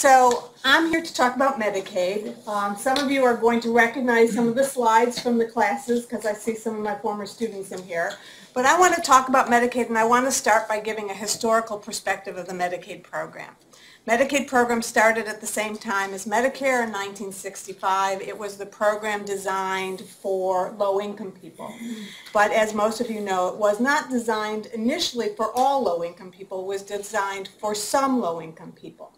So I'm here to talk about Medicaid. Some of you are going to recognize some of the slides from the classes because I see some of my former students in here. But I want to talk about Medicaid, and I want to start by giving a historical perspective of the Medicaid program. Medicaid program started at the same time as Medicare in 1965. It was the program designed for low-income people. But as most of you know, it was not designed initially for all low-income people. It was designed for some low-income people.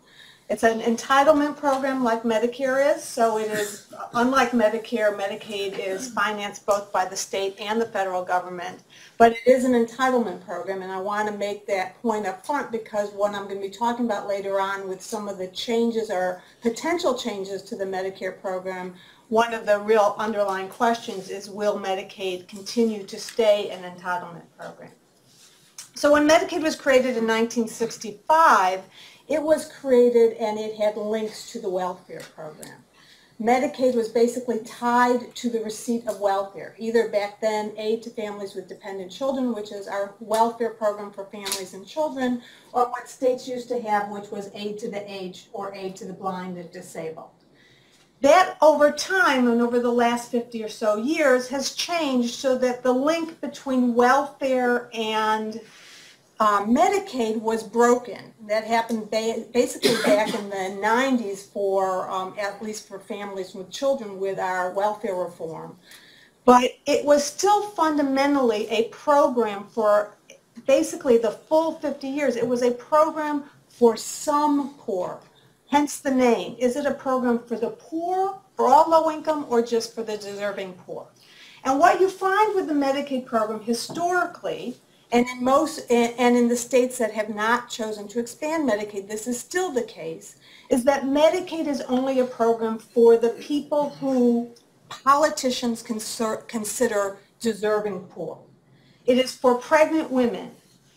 It's an entitlement program like Medicare is, so it is, unlike Medicare, Medicaid is financed both by the state and the federal government, but it is an entitlement program, and I want to make that point up front because what I'm going to be talking about later on with some of the changes or potential changes to the Medicare program, one of the real underlying questions is, will Medicaid continue to stay an entitlement program? So when Medicaid was created in 1965, it was created and it had links to the welfare program. Medicaid was basically tied to the receipt of welfare, either back then aid to families with dependent children, which is our welfare program for families and children, or what states used to have, which was aid to the aged or aid to the blind and disabled. That over time and over the last 50 or so years has changed so that the link between welfare and Medicaid was broken. That happened basically back in the 90s for, at least for families with children with our welfare reform. But it was still fundamentally a program for basically the full 50 years. It was a program for some poor, hence the name. Is it a program for the poor, for all low income, or just for the deserving poor? And what you find with the Medicaid program historically, and in the states that have not chosen to expand Medicaid, this is still the case, is that Medicaid is only a program for the people who politicians consider deserving poor. It is for pregnant women.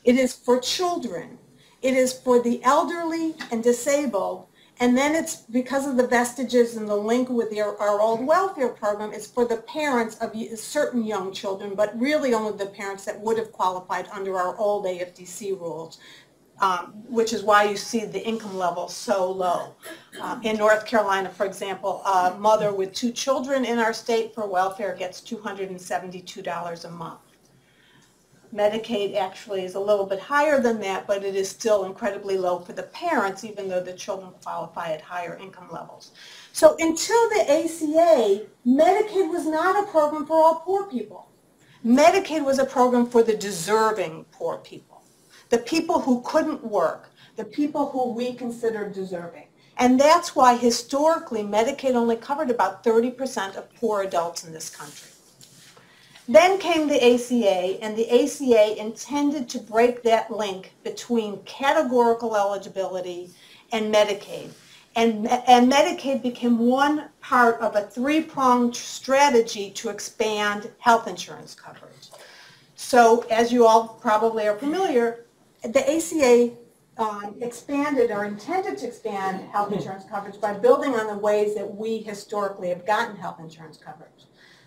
It is for children. It is for the elderly and disabled. And then it's because of the vestiges and the link with our old welfare program, it's for the parents of certain young children, but really only the parents that would have qualified under our old AFDC rules, which is why you see the income level so low. In North Carolina, for example, a mother with 2 children in our state for welfare gets $272 a month. Medicaid actually is a little bit higher than that, but it is still incredibly low for the parents, even though the children qualify at higher income levels. So until the ACA, Medicaid was not a program for all poor people. Medicaid was a program for the deserving poor people, the people who couldn't work, the people who we consider deserving. And that's why historically Medicaid only covered about 30% of poor adults in this country. Then came the ACA, and the ACA intended to break that link between categorical eligibility and Medicaid. And Medicaid became one part of a 3-pronged strategy to expand health insurance coverage. So as you all probably are familiar, the ACA expanded or intended to expand health insurance coverage by building on the ways that we historically have gotten health insurance coverage.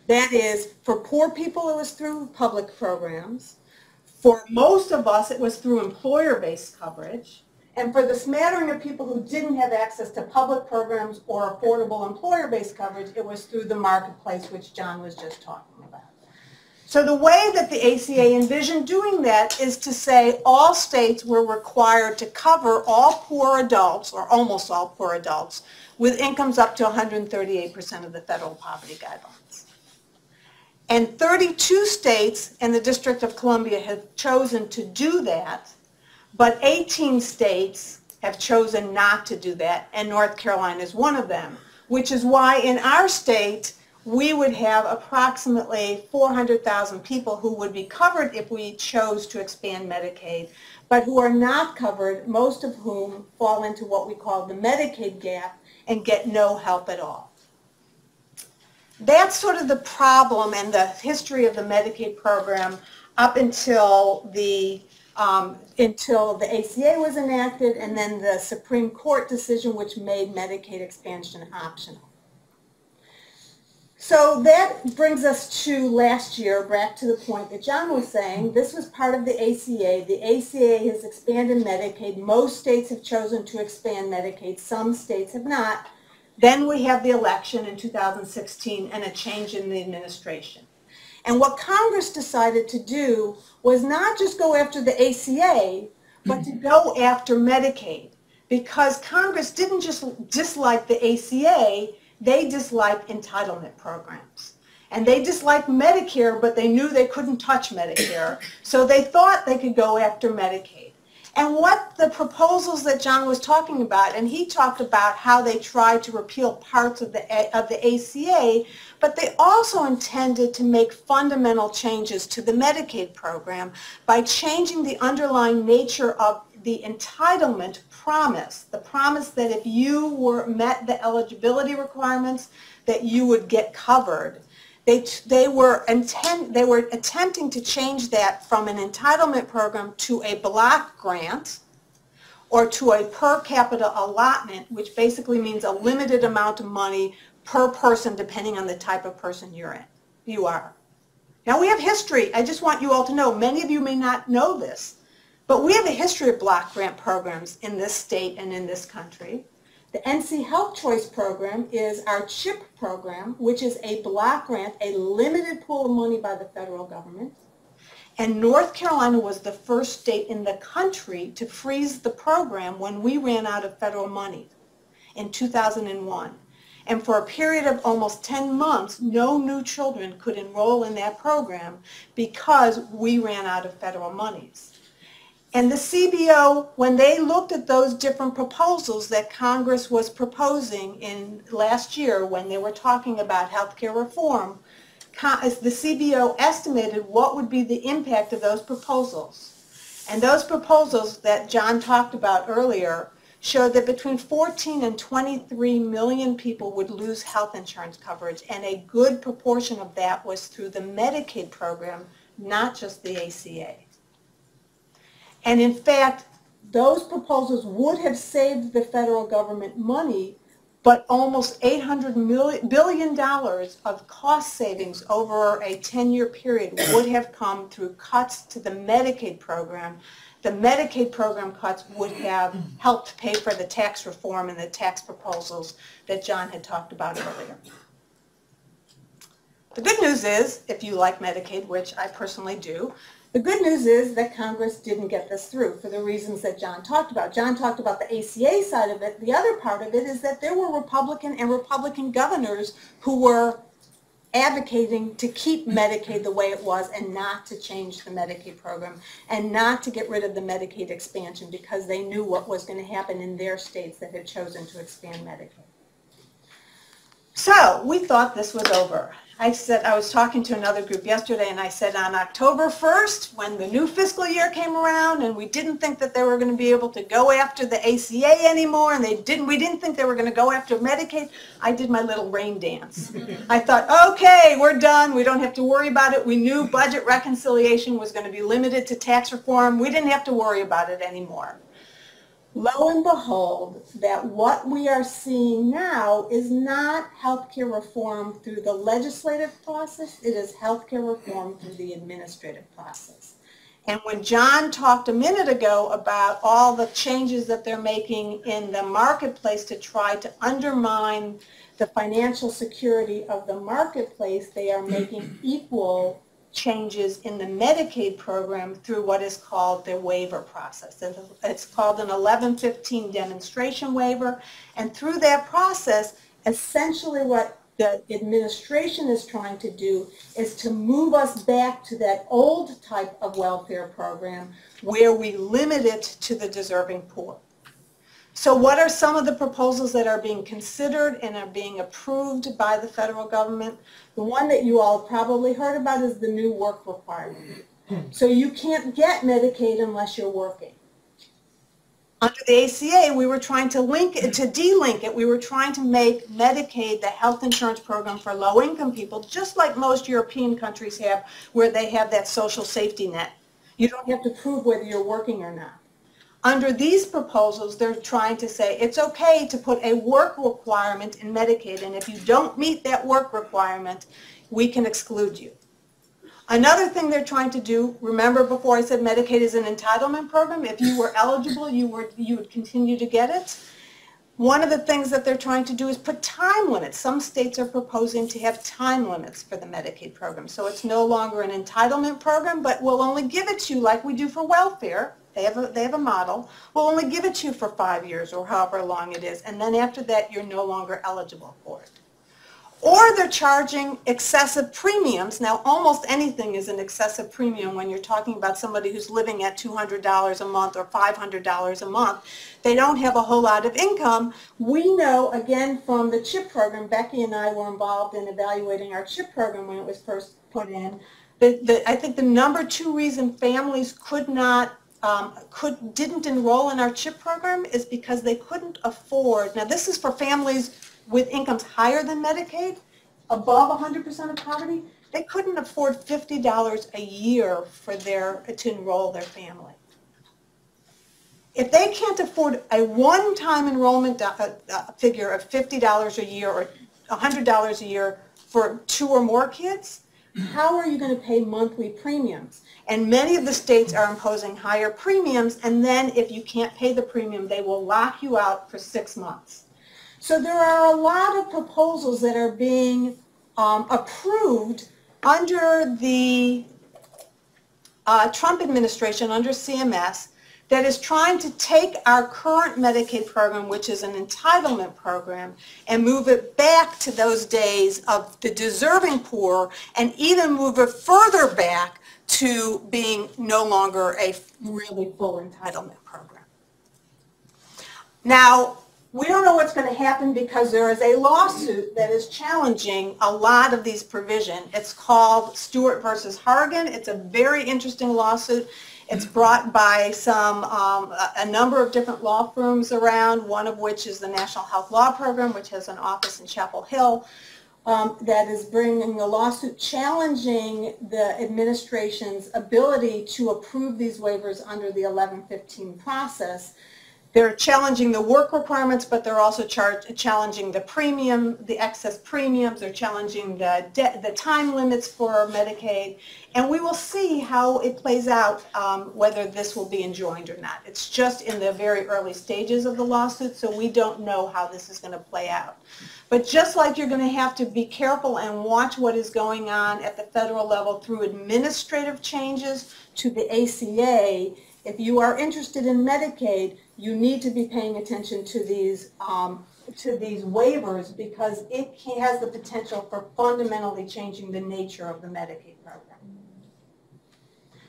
That is, for poor people, it was through public programs. For most of us, it was through employer-based coverage. And for the smattering of people who didn't have access to public programs or affordable employer-based coverage, it was through the marketplace, which John was just talking about. So the way that the ACA envisioned doing that is to say all states were required to cover all poor adults, or almost all poor adults, with incomes up to 138% of the federal poverty guidelines. And 32 states and the District of Columbia have chosen to do that, but 18 states have chosen not to do that, and North Carolina is one of them, which is why in our state we would have approximately 400,000 people who would be covered if we chose to expand Medicaid, but who are not covered, most of whom fall into what we call the Medicaid Gap and get no help at all. That's sort of the problem and the history of the Medicaid program up until the ACA was enacted and then the Supreme Court decision which made Medicaid expansion optional. So that brings us to last year, back to the point that John was saying. This was part of the ACA. The ACA has expanded Medicaid. Most states have chosen to expand Medicaid. Some states have not. Then we have the election in 2016 and a change in the administration. And what Congress decided to do was not just go after the ACA, but to go after Medicaid. Because Congress didn't just dislike the ACA, they disliked entitlement programs. And they disliked Medicare, but they knew they couldn't touch Medicare. So they thought they could go after Medicaid. And what the proposals that John was talking about, and he talked about how they tried to repeal parts of the ACA, but they also intended to make fundamental changes to the Medicaid program by changing the underlying nature of the entitlement promise, the promise that if you met the eligibility requirements, that you would get covered. They were attempting to change that from an entitlement program to a block grant or to a per capita allotment, which basically means a limited amount of money per person depending on the type of person you are. Now we have history. I just want you all to know, many of you may not know this, but we have a history of block grant programs in this state and in this country. The NC Healthchoice Program is our CHIP program, which is a block grant, a limited pool of money by the federal government. And North Carolina was the first state in the country to freeze the program when we ran out of federal money in 2001. And for a period of almost 10 months, no new children could enroll in that program because we ran out of federal monies. And the CBO, when they looked at those different proposals that Congress was proposing in last year when they were talking about health care reform, the CBO estimated what would be the impact of those proposals. And those proposals that John talked about earlier showed that between 14 and 23 million people would lose health insurance coverage, and a good proportion of that was through the Medicaid program, not just the ACA. And in fact, those proposals would have saved the federal government money, but almost $800 billion of cost savings over a 10-year period would have come through cuts to the Medicaid program. The Medicaid program cuts would have helped pay for the tax reform and the tax proposals that John had talked about earlier. The good news is, if you like Medicaid, which I personally do, the good news is that Congress didn't get this through for the reasons that John talked about. John talked about the ACA side of it. The other part of it is that there were Republican governors who were advocating to keep Medicaid the way it was and not to change the Medicaid program and not to get rid of the Medicaid expansion because they knew what was going to happen in their states that had chosen to expand Medicaid. So we thought this was over. I was talking to another group yesterday and I said on October 1st, when the new fiscal year came around and we didn't think that they were going to be able to go after the ACA anymore and we didn't think they were going to go after Medicaid, I did my little rain dance. I thought, okay, we're done. We don't have to worry about it. We knew budget reconciliation was going to be limited to tax reform. We didn't have to worry about it anymore. Lo and behold, that what we are seeing now is not healthcare reform through the legislative process, it is healthcare reform through the administrative process. And when John talked a minute ago about all the changes that they're making in the marketplace to try to undermine the financial security of the marketplace, they are making equal changes in the Medicaid program through what is called the waiver process. It's called an 1115 demonstration waiver, and through that process, essentially what the administration is trying to do is to move us back to that old type of welfare program where we limit it to the deserving poor. So what are some of the proposals that are being considered and are being approved by the federal government? The one that you all probably heard about is the new work requirement. So you can't get Medicaid unless you're working. Under the ACA, we were trying to link it, to de-link it. We were trying to make Medicaid the health insurance program for low-income people, just like most European countries have, where they have that social safety net. You don't have to prove whether you're working or not. Under these proposals, they're trying to say it's okay to put a work requirement in Medicaid, and if you don't meet that work requirement, we can exclude you. Another thing they're trying to do, remember before I said Medicaid is an entitlement program, if you were eligible, you would continue to get it. One of the things that they're trying to do is put time limits. Some states are proposing to have time limits for the Medicaid program. So it's no longer an entitlement program, but we'll only give it to you like we do for welfare. They have a model. We'll only give it to you for 5 years or however long it is. And then after that, you're no longer eligible for it. Or they're charging excessive premiums. Now, almost anything is an excessive premium when you're talking about somebody who's living at $200 a month or $500 a month. They don't have a whole lot of income. We know, again, from the CHIP program, Becky and I were involved in evaluating our CHIP program when it was first put in. I think the number 2 reason families didn't enroll in our CHIP program is because they couldn't afford. Now, this is for families with incomes higher than Medicaid, above 100% of poverty. They couldn't afford $50 a year to enroll their family. If they can't afford a one-time enrollment figure of $50 a year or $100 a year for 2 or more kids, how are you going to pay monthly premiums? And many of the states are imposing higher premiums, and then if you can't pay the premium, they will lock you out for 6 months. So there are a lot of proposals that are being approved under the Trump administration, under CMS, that is trying to take our current Medicaid program, which is an entitlement program, and move it back to those days of the deserving poor, and even move it further back to being no longer a really full entitlement program. Now, we don't know what's going to happen because there is a lawsuit that is challenging a lot of these provisions. It's called Stewart versus Hargan. It's a very interesting lawsuit. It's brought by a number of different law firms around, one of which is the National Health Law Program, which has an office in Chapel Hill, that is bringing a lawsuit challenging the administration's ability to approve these waivers under the 1115 process. They're challenging the work requirements, but they're also challenging the premium, the excess premiums. They're challenging the time limits for Medicaid. And we will see how it plays out, whether this will be enjoined or not. It's just in the very early stages of the lawsuit, so we don't know how this is going to play out. But just like you're going to have to be careful and watch what is going on at the federal level through administrative changes to the ACA, if you are interested in Medicaid, you need to be paying attention to these waivers because it has the potential for fundamentally changing the nature of the Medicaid program.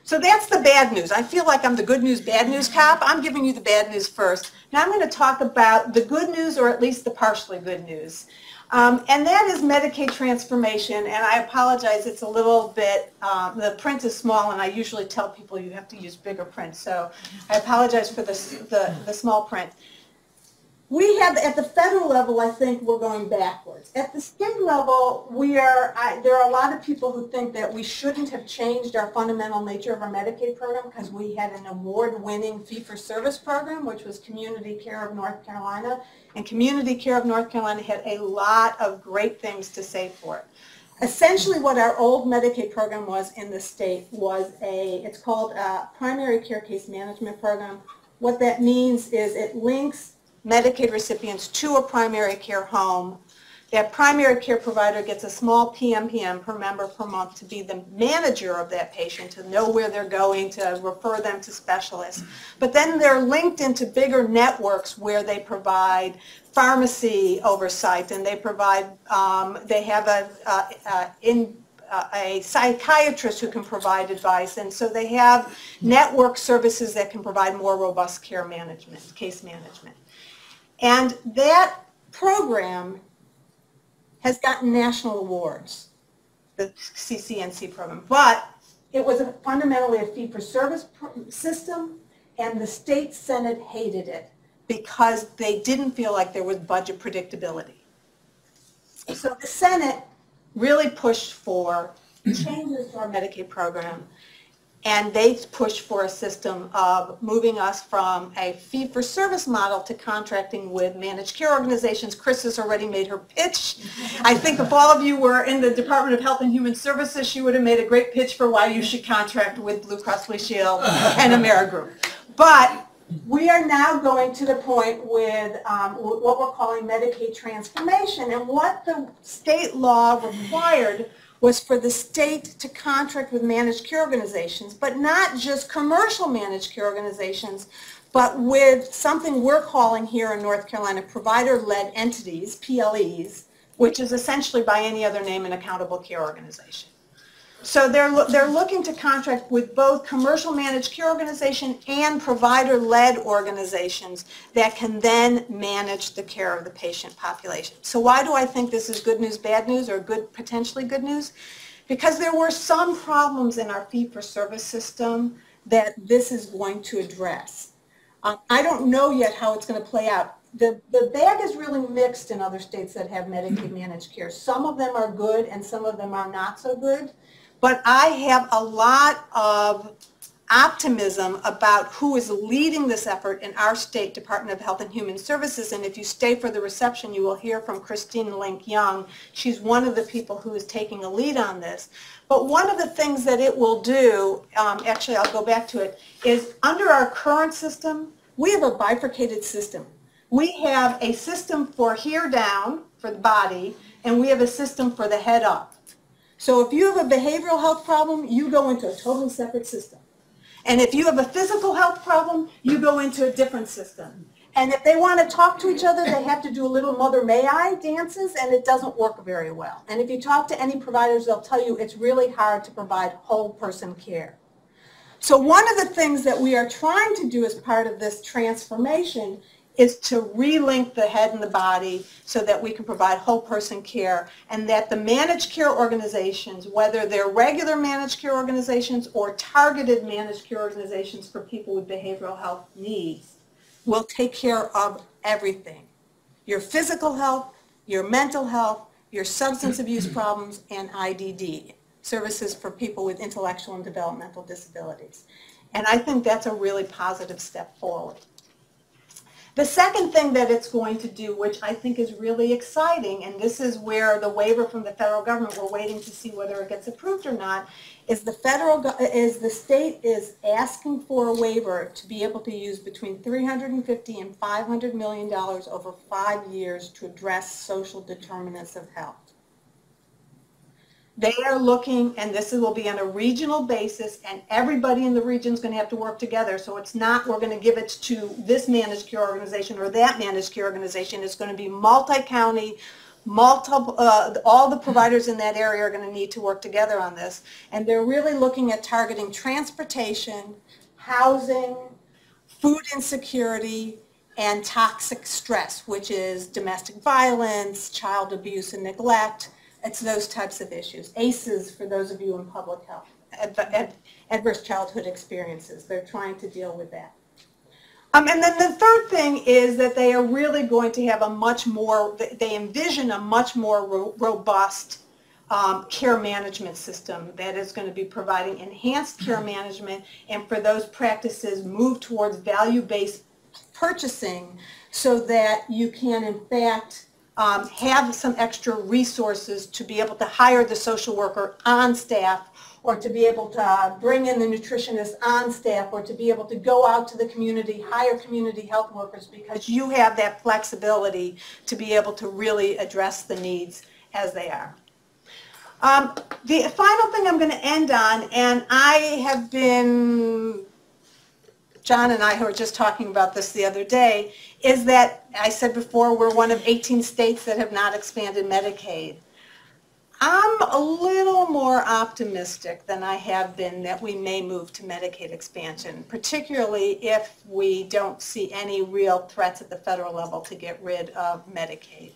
So that's the bad news. I feel like I'm the good news, bad news cop. I'm giving you the bad news first. Now I'm going to talk about the good news, or at least the partially good news. And that is Medicaid Transformation, and I apologize, it's a little bit, the print is small, and I usually tell people you have to use bigger print, so I apologize for the small print. We have, at the federal level, I think we're going backwards. At the state level, there are a lot of people who think that we shouldn't have changed our fundamental nature of our Medicaid program because we had an award-winning fee-for-service program, which was Community Care of North Carolina. And Community Care of North Carolina had a lot of great things to say for it. Essentially what our old Medicaid program was in the state was it's called a primary care case management program. What that means is it links Medicaid recipients to a primary care home. That primary care provider gets a small PMPM per member per month to be the manager of that patient, to know where they're going, to refer them to specialists. But then they're linked into bigger networks where they provide pharmacy oversight, and they provide, they have a psychiatrist who can provide advice, and so they have network services that can provide more robust care management, case management. And that program has gotten national awards, the CCNC program, but it was fundamentally a fee-for-service system, and the state Senate hated it because they didn't feel like there was budget predictability. So the Senate really pushed for changes to our Medicaid program. And they push for a system of moving us from a fee-for-service model to contracting with managed care organizations. Chris has already made her pitch. I think if all of you were in the Department of Health and Human Services, she would have made a great pitch for why you should contract with Blue Cross Blue Shield and Amerigroup. But we are now going to the point with what we're calling Medicaid Transformation. And what the state law required was for the state to contract with managed care organizations, but not just commercial managed care organizations, but with something we're calling here in North Carolina provider-led entities, PLEs, which is essentially by any other name an accountable care organization. So they're looking to contract with both commercial managed care organization and provider-led organizations that can then manage the care of the patient population. So why do I think this is good news, bad news, or potentially good news? Because there were some problems in our fee-for-service system that this is going to address. I don't know yet how it's going to play out. The bag is really mixed in other states that have Medicaid managed care. Some of them are good and some of them are not so good. But I have a lot of optimism about who is leading this effort in our state Department of Health and Human Services. And if you stay for the reception, you will hear from Christine Link-Young. She's one of the people who is taking a lead on this. But one of the things that it will do, actually I'll go back to it, is under our current system, we have a bifurcated system. We have a system for here down, for the body, and we have a system for the head up. So if you have a behavioral health problem, you go into a totally separate system. And if you have a physical health problem, you go into a different system. And if they want to talk to each other, they have to do a little Mother May I dances, and it doesn't work very well. And if you talk to any providers, they'll tell you it's really hard to provide whole person care. So one of the things that we are trying to do as part of this transformation is to relink the head and the body so that we can provide whole person care, and that the managed care organizations, whether they're regular managed care organizations or targeted managed care organizations for people with behavioral health needs, will take care of everything. Your physical health, your mental health, your substance abuse problems, and IDD, services for people with intellectual and developmental disabilities. And I think that's a really positive step forward. The second thing that it's going to do, which I think is really exciting, and this is where the waiver from the federal government, we're waiting to see whether it gets approved or not, is the state is asking for a waiver to be able to use between $350 and $500 million over 5 years to address social determinants of health. They are looking, and this will be on a regional basis, and everybody in the region is going to have to work together. So it's not we're going to give it to this managed care organization or that managed care organization. It's going to be multi-county, all the providers in that area are going to need to work together on this. And they're really looking at targeting transportation, housing, food insecurity, and toxic stress, which is domestic violence, child abuse and neglect. It's those types of issues. ACEs, for those of you in public health, adverse childhood experiences. They're trying to deal with that. And then the third thing is that they are really going to have a much more, they envision a much more robust care management system that is going to be providing enhanced care management, and for those practices move towards value-based purchasing so that you can in fact have some extra resources to be able to hire the social worker on staff, or to be able to bring in the nutritionist on staff, or to be able to go out to the community, hire community health workers, because you have that flexibility to be able to really address the needs as they are. The final thing I'm going to end on, and I have been, John and I who were just talking about this the other day, is that I said before we're one of 18 states that have not expanded Medicaid. I'm a little more optimistic than I have been that we may move to Medicaid expansion, particularly if we don't see any real threats at the federal level to get rid of Medicaid.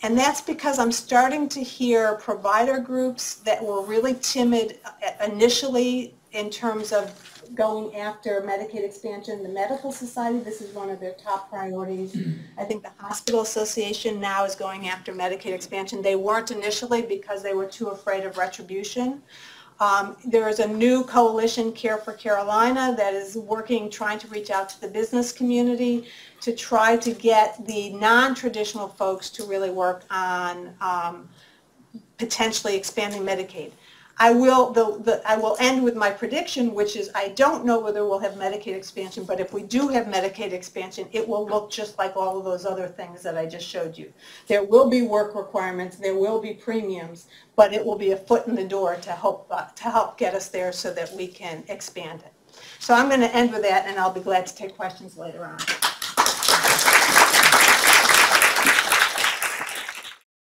And that's because I'm starting to hear provider groups that were really timid initially in terms of going after Medicaid expansion. The Medical Society, this is one of their top priorities. I think the Hospital Association now is going after Medicaid expansion. They weren't initially because they were too afraid of retribution. There is a new coalition, Care for Carolina, that is working, trying to reach out to the business community to try to get the non-traditional folks to really work on potentially expanding Medicaid. I will end with my prediction, which is I don't know whether we'll have Medicaid expansion, but if we do have Medicaid expansion, it will look just like all of those other things that I just showed you. There will be work requirements, there will be premiums, but it will be a foot in the door to help get us there so that we can expand it. So I'm going to end with that, and I'll be glad to take questions later on.